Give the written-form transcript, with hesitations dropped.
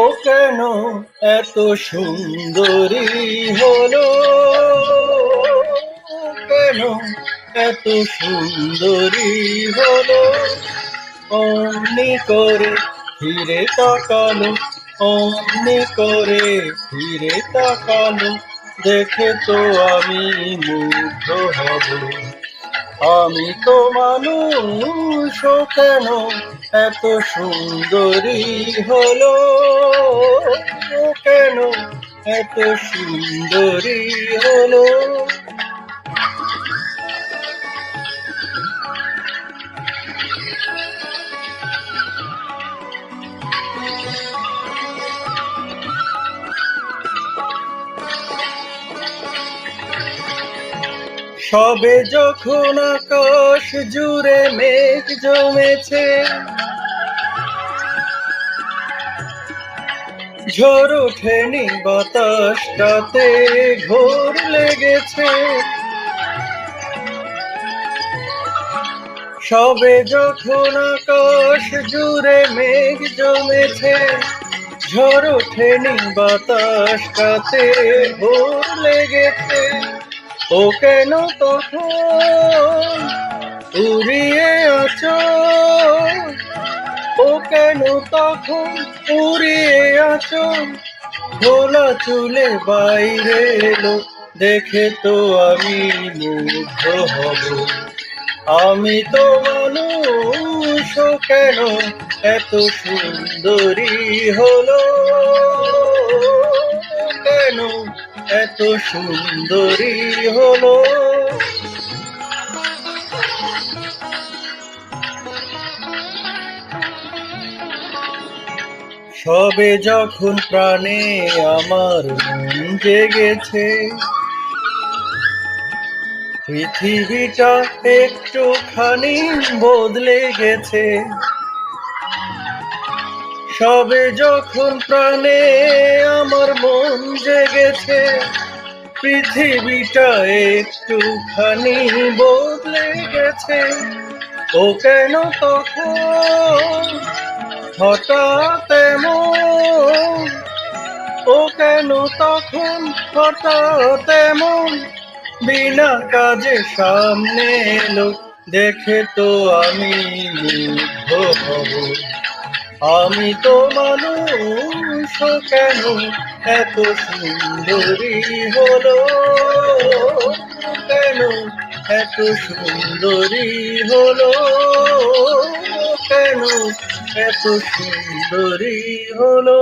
ও কেন এত সুন্দরী হলো, ও কেন এত সুন্দরী হলো। অমনি করে ফিরে তাকালো, অমনি করে ফিরে তাকালো, দেখে তো আমি মুগ্ধ হব। আমি তো মানুষ, ও কেন এত সুন্দরী হলো, ও কেন এত সুন্দরী হলো। সবে যখন আকাশ জুড়ে মেঘ জমেছে, ঝড় ওঠেনি বাতাসটাতে ঘোর লেগেছে। সবে যখন আকাশ জুড়ে মেঘ জমেছে, ঝড় ওঠেনি বাতাসটাতে ঘোর লেগেছে। ও কেন তখন উড়িয়ে আছো, ও কেন তখন উড়িয়ে আছো, খোলা চুলে বাইরে এলো, দেখে তো আমি মুগ্ধ হব। আমি তো মানুষ, ও কেন এত সুন্দরী হলো, কেন এত সুন্দরী হলো। সবে যখন প্রাণে আমার মন জেগেছে, পৃথিবীটা একটুখানি বদলে গেছে। সবে যখন প্রাণে আমার মন জেগেছে, পৃথিবীটা একটুখানি বদলে গেছে। ও কেন তখন হঠাৎ এমন, ও কেন তখন হঠাৎ এমন, বিনা কাজে সামনে এলো, দেখে তো আমি মুগ্ধ হব। আমি তো মানুষ, কেন এত সুন্দরী হলো, কেন এত সুন্দরী হলো, কেন এত সুন্দরী হলো।